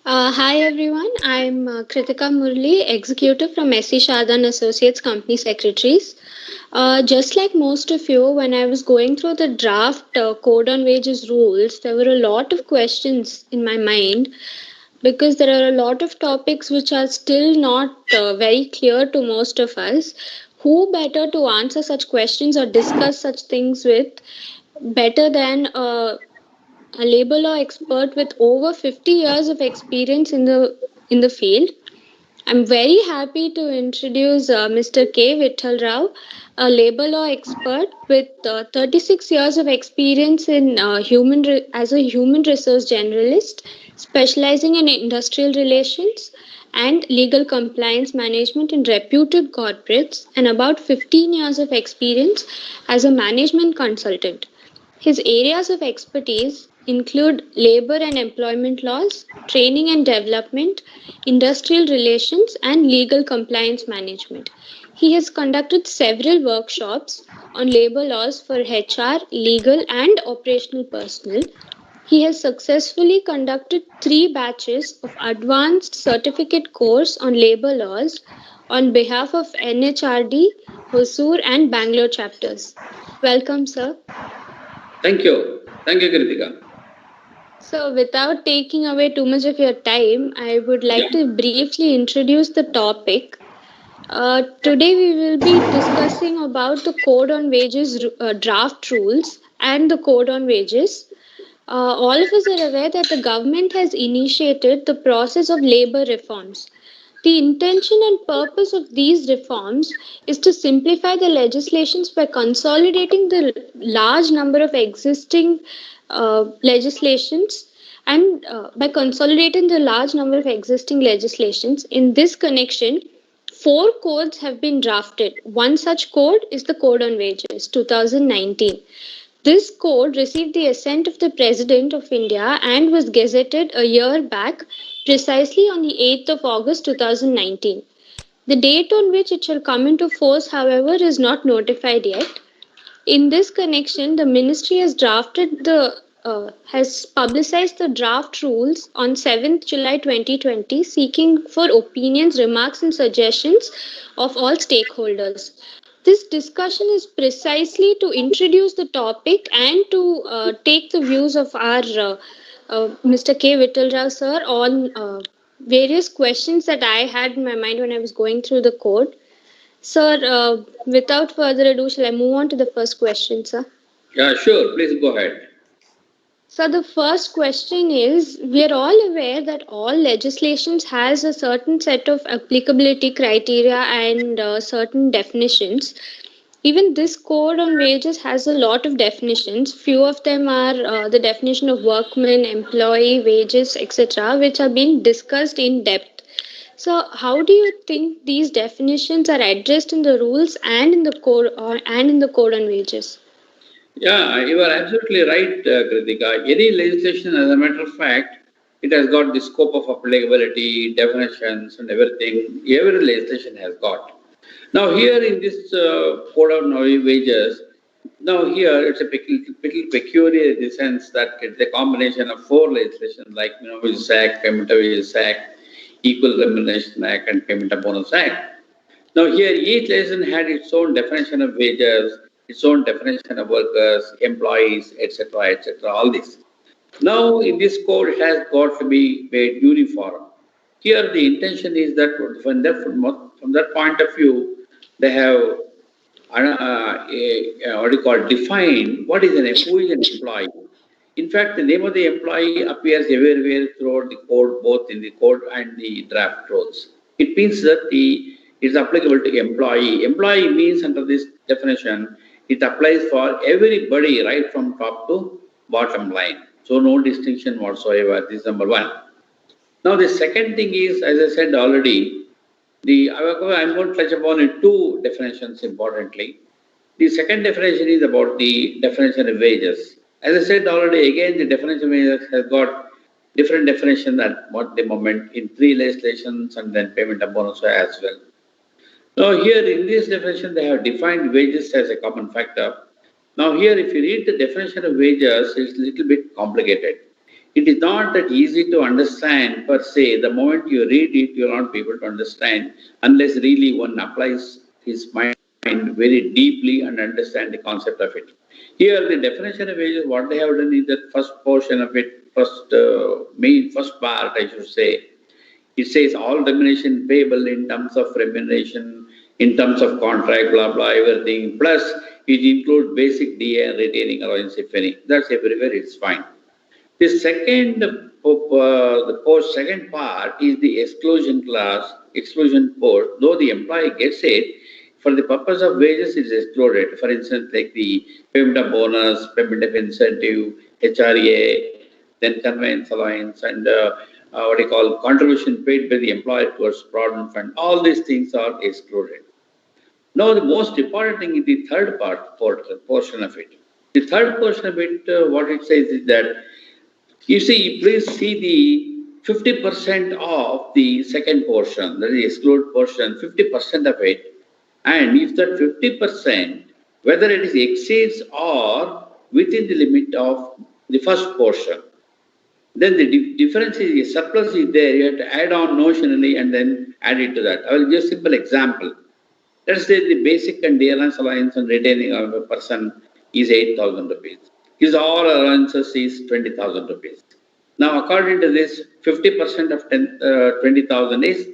Hi everyone, I'm Kritika Murli, executive from SC Shadan Associates Company Secretaries. Just like most of you, when I was going through the draft Code on Wages rules, there were a lot of questions in my mind because there are a lot of topics which are still not very clear to most of us. Who better to answer such questions or discuss such things with better than a labor law expert with over 50 years of experience in the field. I'm very happy to introduce Mr. K. Vittal Rao, a labor law expert with 36 years of experience in as a human resource generalist, specializing in industrial relations and legal compliance management in reputed corporates, and about 15 years of experience as a management consultant. His areas of expertise include labor and employment laws, training and development, industrial relations, and legal compliance management. He has conducted several workshops on labor laws for HR, legal, and operational personnel. He has successfully conducted 3 batches of advanced certificate course on labor laws on behalf of NHRD, Hosur, and Bangalore chapters. Welcome, sir. Thank you. Thank you, Kritika. So, without taking away too much of your time, I would Yeah. like to briefly introduce the topic. Today, we will be discussing about the Code on Wages draft rules and the Code on Wages. All of us are aware that the government has initiated the process of labor reforms. The intention and purpose of these reforms is to simplify the legislations by consolidating the large number of existing legislations and by consolidating the large number of existing legislations. In this connection, 4 codes have been drafted. One such code is the Code on Wages 2019. This code received the assent of the President of India and was gazetted a year back, precisely on the 8th of August 2019. The date on which it shall come into force, however, is not notified yet. In this connection, the ministry has publicized the draft rules on 7th July 2020, seeking for opinions, remarks, and suggestions of all stakeholders. This discussion is precisely to introduce the topic and to take the views of our Mr. K. Vittalrao sir on various questions that I had in my mind when I was going through the code. Sir, without further ado, shall I move on to the first question, sir? Yeah, sure. Please go ahead. So the first question is, we are all aware that all legislations has a certain set of applicability criteria and certain definitions. Even this code on wages has a lot of definitions. Few of them are the definition of workman, employee, wages, etc., which are being discussed in depth. So, how do you think these definitions are addressed in the rules and in the code on wages? Yeah, you are absolutely right, Kritika. Any legislation, as a matter of fact, it has got the scope of applicability, definitions, and everything. Every legislation has got. Now, here in this code of wages, now here it's a little peculiar in the sense that it's a combination of 4 legislations like Wages Act, Payment of Wages Act, Equal Remuneration Act, and Payment of Bonus Act. Now here each lesson had its own definition of wages, its own definition of workers, employees, etc., all this. Now in this code it has got to be made uniform. Here the intention is that from that point of view, they have what do you call define what is who is an employee. In fact, the name of the employee appears everywhere throughout the code, both in the code and the draft rules. It means that the is applicable to employee. Employee means under this definition, it applies for everybody right from top to bottom line. So no distinction whatsoever. This is number one. Now the second thing is, as I said already, I'm going to touch upon it 2 definitions importantly. The second definition is about the definition of wages. As I said already, again, the definition of wages has got different definition at what the moment in 3 legislations and then payment of bonus as well. Now here in this definition, they have defined wages as a common factor. Now here, if you read the definition of wages, it's a little bit complicated. It is not that easy to understand per se. The moment you read it, you will not be able to understand unless really one applies his mind very deeply and understand the concept of it. Here, the definition of wages, what they have done is that first portion of it, first part, I should say, it says all remuneration payable in terms of remuneration, in terms of contract, blah, blah, everything. Plus, it includes basic DA and retaining allowance, if any. That's everywhere, it's fine. The second part is the exclusion clause, exclusion port. Though the employee gets it, for the purpose of wages, it is excluded. For instance, like the payment of bonus, payment of incentive, HRA, then conveyance allowance, and what you call contribution paid by the employer towards provident fund. All these things are excluded. Now, the most important thing is the third portion of it. The third portion of it, what it says is that you see, please see the 50% of the second portion, that is the exclude portion, 50% of it. And if that 50%, whether it is exceeds or within the limit of the first portion, then the difference is the surplus is there. You have to add on notionally and then add it to that. I will give a simple example. Let's say the basic and DLS allowance and retaining of a person is 8,000 rupees. His all allowances is 20,000 rupees. Now, according to this, 50% of 20,000 is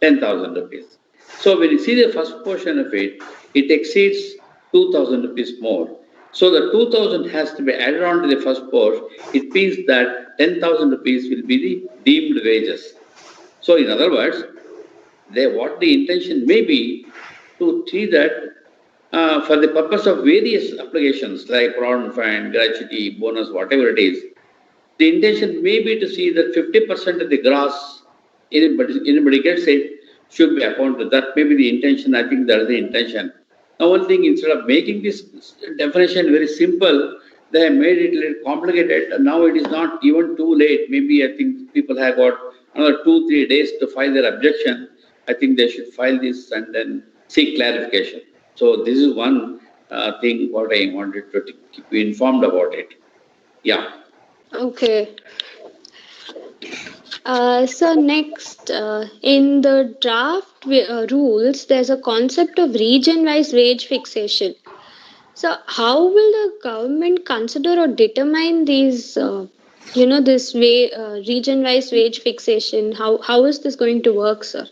10,000 rupees. So, when you see the first portion of it, it exceeds 2,000 rupees more. So, the 2,000 has to be added on to the first portion. It means that 10,000 rupees will be the deemed wages. So, in other words, what the intention may be to see that for the purpose of various applications like provident fund, gratuity, bonus, whatever it is, the intention may be to see that 50% of the gross anybody gets it should be accounted. That may be the intention. I think that is the intention. Now, one thing, instead of making this definition very simple, they have made it a little complicated. And now it is not even too late. Maybe I think people have got another 2-3 days to file their objection. I think they should file this and then seek clarification. So this is one thing what I wanted to keep you informed about it. Yeah. Okay. So next, in the draft rules, there's a concept of region-wise wage fixation. So how will the government consider or determine these, this way region-wise wage fixation? How is this going to work, sir?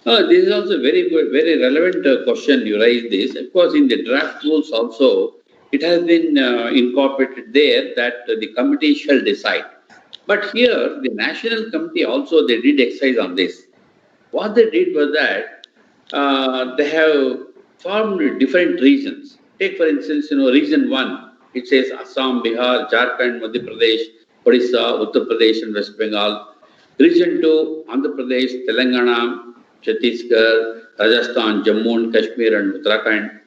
This is also very good, very relevant question you raised this. Of course, in the draft rules also, it has been incorporated there that the committee shall decide. But here, the national committee also, they did exercise on this. What they did was that they have formed different regions. Take, for instance, region 1, it says Assam, Bihar, Jharkhand, Madhya Pradesh, Odisha, Uttar Pradesh, and West Bengal. Region 2, Andhra Pradesh, Telangana, Chhattisgarh, Rajasthan, Jammu and Kashmir, and Uttarakhand.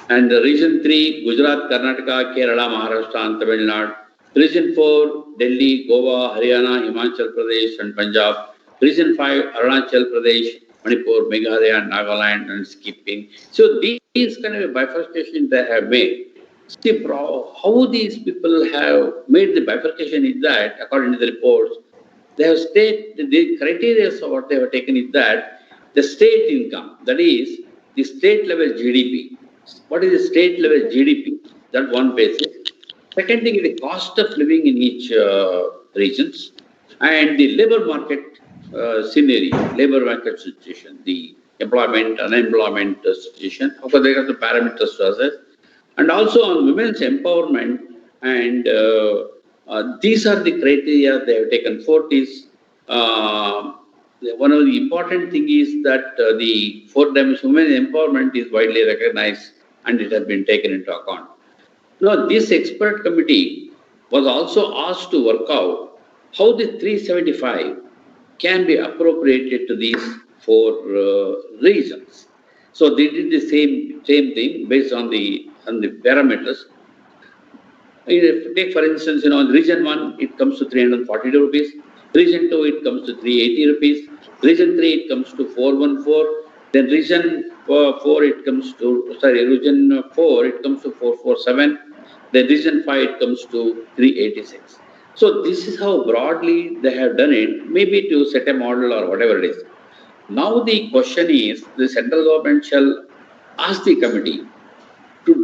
And region 3, Gujarat, Karnataka, Kerala, Maharashtra, and Tamil Nadu. Region 4, Delhi, Goa, Haryana, Himachal Pradesh, and Punjab. Region 5, Arunachal Pradesh, Manipur, Meghalaya, Nagaland, and skipping. So these kind of bifurcation they have made. See, how these people have made the bifurcation is that, according to the reports, they have stated the criteria of what they have taken is that the state income, that is the state level GDP. What is the state level GDP? That one basis. Second thing is the cost of living in each regions and the labor market scenario, labor market situation, the employment, unemployment situation. Of course, there are the parameters to assess. And also on women's empowerment, and these are the criteria they have taken. Fourth is, one of the important thing is that the fourth dimension, women's empowerment is widely recognized and it has been taken into account. Now, this expert committee was also asked to work out how the 375 can be appropriated to these 4 regions. So they did the same thing based on the parameters. Take for instance, in region 1, it comes to 342 rupees. Region 2, it comes to 380 rupees. Region 3, it comes to 414. Then region 4, it comes to, region 4, it comes to 447. Then region 5, it comes to 386. So this is how broadly they have done it, maybe to set a model or whatever it is. Now the question is, the central government shall ask the committee to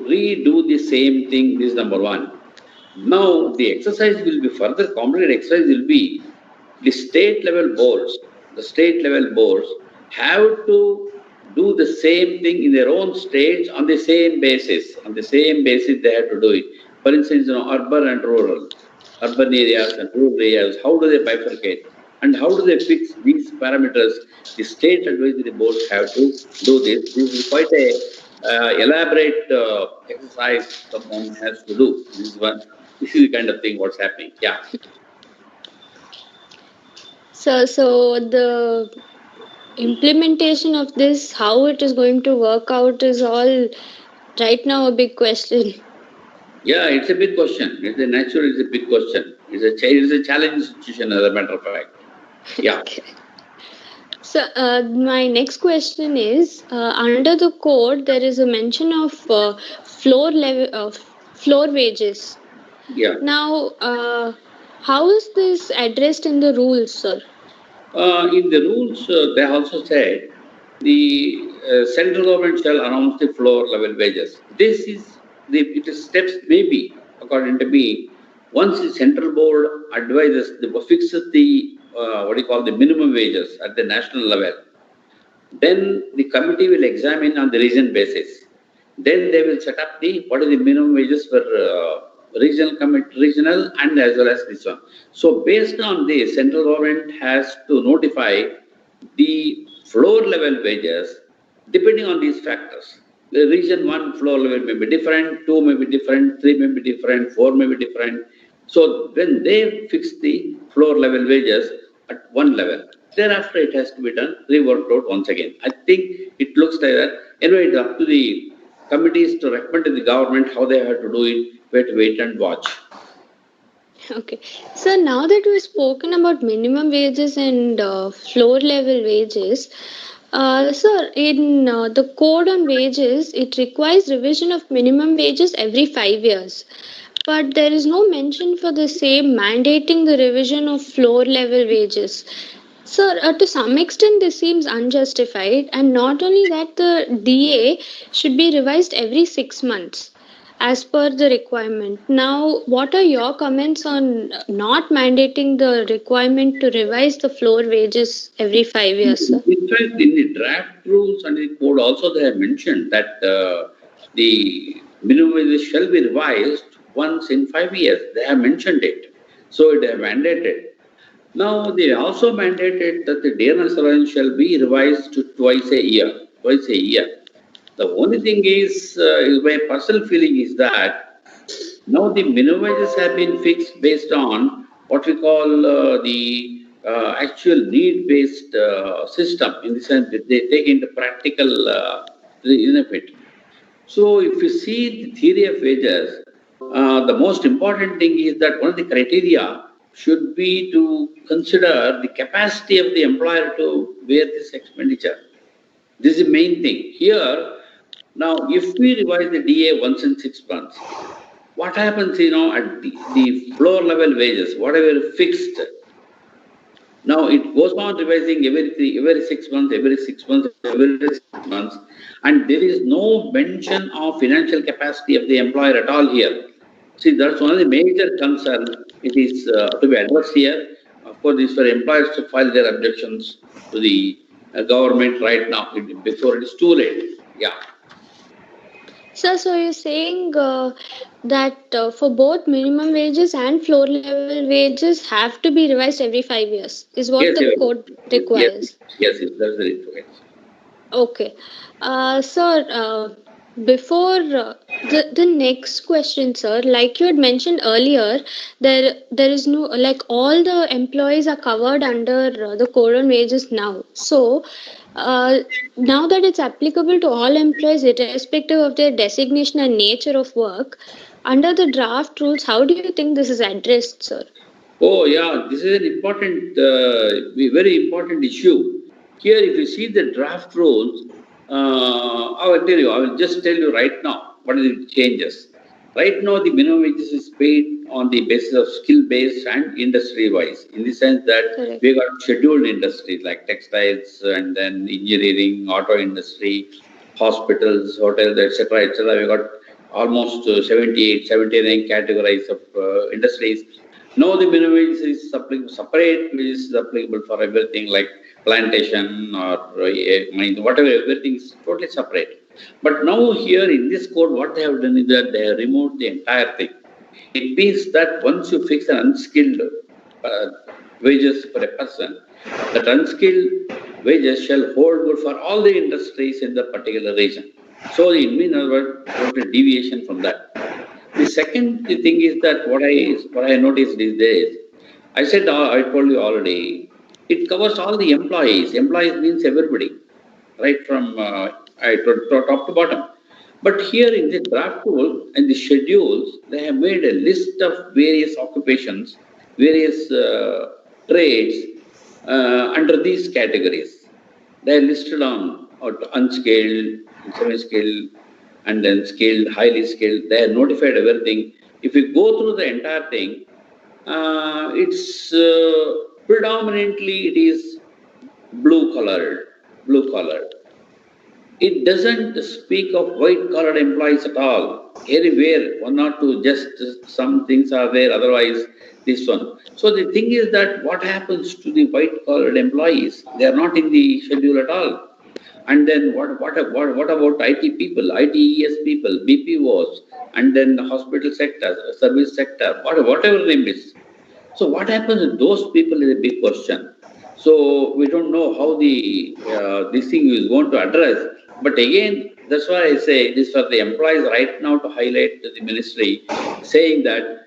redo the same thing. This is number one. Now the exercise will be further complicated. Exercise will be the state level boards have to do the same thing in their own states on the same basis. On the same basis, they have to do it. For instance, urban and rural, urban areas and rural areas, how do they bifurcate? And how do they fix these parameters? The state advisory boards have to do this. This is quite a elaborate exercise someone has to do. This is one. This is the kind of thing what's happening. Yeah. So the implementation of this, how it is going to work out, is all right now a big question. Yeah, it's a big question. It's a big question. It's a challenging situation, as a matter of fact. Yeah. Okay. So my next question is, under the code there is a mention of floor wages. Yeah. Now, how is this addressed in the rules, sir? In the rules, they also said the central government shall announce the floor level wages. It is steps maybe, according to me, once the central board fixes the the minimum wages at the national level, then the committee will examine on the region basis. Then they will set up what is the minimum wages for regional and as well as this one. So based on this, central government has to notify the floor level wages depending on these factors. The region one floor level may be different, two may be different, three may be different, four may be different. So when they fix the floor level wages at one level, thereafter it has to be done, reworked out once again. I think it looks like that. Anyway, it's up to the committees to recommend to the government how they have to do it. We have to wait and watch. Okay. So now that we've spoken about minimum wages and floor level wages, sir, in the code on wages, it requires revision of minimum wages every 5 years. But there is no mention for the same mandating the revision of floor level wages. Sir, to some extent, this seems unjustified, and not only that, the DA should be revised every 6 months as per the requirement. Now, what are your comments on not mandating the requirement to revise the floor wages every 5 years, sir? In fact, in the draft rules and the code also they have mentioned that the minimum wages shall be revised once in 5 years. They have mentioned it. So they have mandated. Now they also mandated that the dearness allowance shall be revised to twice a year. Twice a year. The only thing is my personal feeling is that now the minimum wages have been fixed based on what we call the actual need-based system, in the sense that they take into practical benefit. So if you see the theory of wages, the most important thing is that one of the criteria should be to consider the capacity of the employer to bear this expenditure. This is the main thing. Here, now, if we revise the DA once in 6 months, what happens, at the floor level wages, whatever fixed, now it goes on revising every 6 months, every 6 months, every 6 months, and there is no mention of financial capacity of the employer at all here. See, that's one of the major concerns. It is to be addressed here. Of course, this for employers to file their objections to the government right now, before it is too late. Yeah. So you're saying that for both minimum wages and floor level wages have to be revised every 5 years, is what Yes, the yes, code yes, requires. yes, that's the right. Okay. Sir, before the next question, sir, like you had mentioned earlier, there is no, like, all the employees are covered under the code on wages now. So now that it's applicable to all employees, irrespective of their designation and nature of work, under the draft rules, how do you think this is addressed, sir? Oh, yeah, this is an important, very important issue. Here, if you see the draft rules, I will just tell you right now what are the changes. Right now, the minimum wages is paid on the basis of skill-based and industry-wise, in the sense that Correct. we got scheduled industries like textiles and then engineering, auto industry, hospitals, hotels, etc., etc. We got almost 78, 79 categories of industries. Now the minimum wage is separate, which is applicable for everything like plantation or whatever, everything is totally separate. But now here in this code, what they have done is that they have removed the entire thing. It means that once you fix an unskilled uh, wages for a person, that unskilled wages shall hold good for all the industries in the particular region. So it means, in other words, total deviation from that. The second thing is that what I noticed these days, I said I told you already, it covers all the employees. Employees means everybody, right from top to bottom. But here in the draft rule and the schedules, they have made a list of various occupations, various trades under these categories. They are listed on unskilled, semi-skilled, and then skilled, highly skilled. They are notified everything. If you go through the entire thing, it's predominantly it is blue colored. It doesn't speak of white collared employees at all. Anywhere, one or two, just some things are there, otherwise, this one. So the thing is that what happens to the white collared employees? They are not in the schedule at all. And then what about IT people, ITES people, BPOs, and then the hospital sector, service sector, whatever name is. So what happens to those people is a big question. So we don't know how the this thing is going to address. But again, that's why I say this for the employees right now to highlight to the ministry, saying that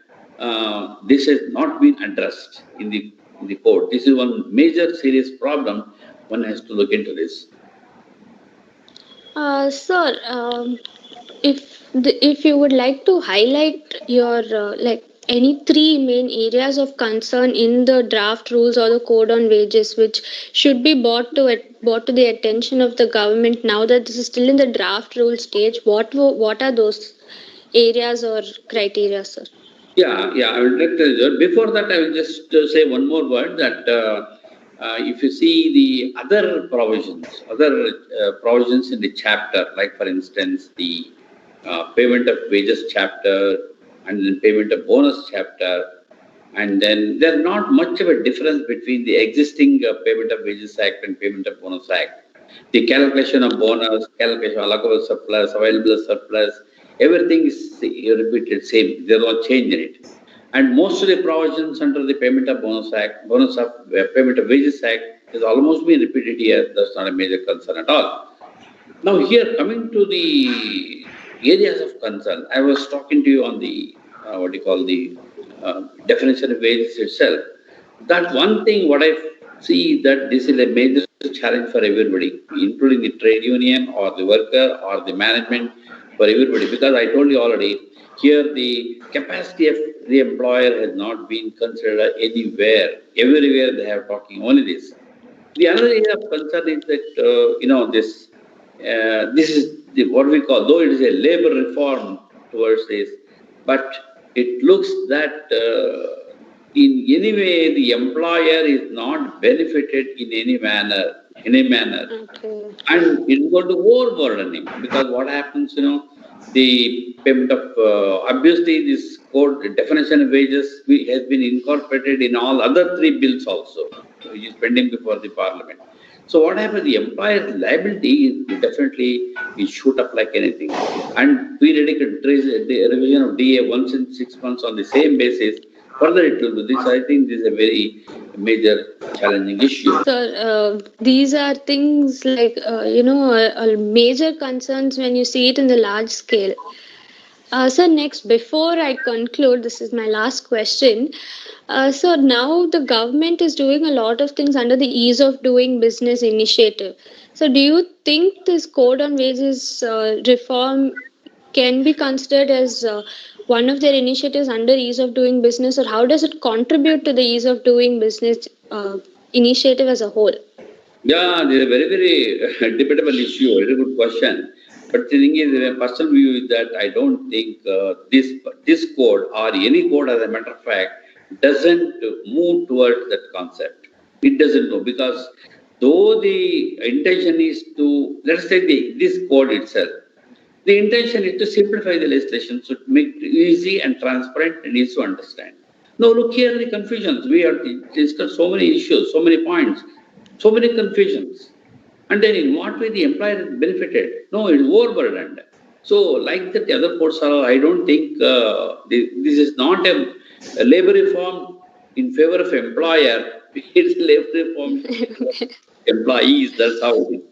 this has not been addressed in the court. This is one major serious problem. One has to look into this. Sir, if you would like to highlight your like any three main areas of concern in the draft rules or the code on wages which should be brought to the attention of the government now that this is still in the draft rule stage, what are those areas or criteria, sir? Yeah, I would like to. Before that, I will just say one more word that if you see the other provisions in the chapter, like for instance, the payment of wages chapter and then payment of bonus chapter, and then there's not much of a difference between the existing payment of wages act and payment of bonus act. The calculation of bonus, calculation of allocable surplus, available surplus, everything is repeated same. There's no change in it. And most of the provisions under the Payment of Bonus Act, Bonus of Payment of Wages Act is almost been repeated here. That's not a major concern at all. Now here coming to the areas of concern, I was talking to you on the what do you call the definition of wages itself. That one thing what I see that this is a major challenge for everybody, including the trade union or the worker or the management, for everybody. Because I told you already, here the capacity of the employer has not been considered anywhere. Everywhere they have talking only this. The other area of concern is that this is what we call, though it is a labor reform towards this, but it looks that in any way the employer is not benefited in any manner, Okay. and it's going to overburden him because what happens, the payment of obviously this code definition of wages has been incorporated in all other three bills also, which is pending before the parliament. So what happens? The employer's liability is definitely will shoot up like anything, and periodic the revision of DA once in 6 months on the same basis. Further, it will be this. I think this is a very major challenging issue. Sir, these are things like major concerns when you see it in the large scale. So next, before I conclude, this is my last question. So now the government is doing a lot of things under the ease of doing business initiative. So do you think this code on wages reform can be considered as one of their initiatives under ease of doing business, or how does it contribute to the ease of doing business initiative as a whole? Yeah, this is a very, very debatable issue. Very good question. But the thing is, my personal view is that I don't think this code or any code, as a matter of fact, doesn't move towards that concept. It doesn't know, because though the intention is to, let's say this code itself, the intention is to simplify the legislation, so to make it easy and transparent and easy to understand. Now look here the confusions. We have discussed so many issues, so many points, so many confusions. And then in what way the employer is benefited? No, it is overburdened. So like that the other courts are, I don't think this is not a labor reform in favor of employer. It's labor reform employees. That's how it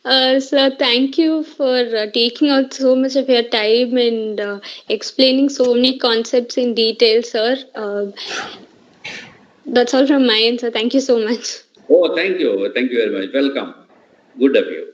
is. So thank you for taking out so much of your time and explaining so many concepts in detail, sir. That's all from my end, sir. Thank you so much. Oh, thank you. Thank you very much. Welcome. Good of you.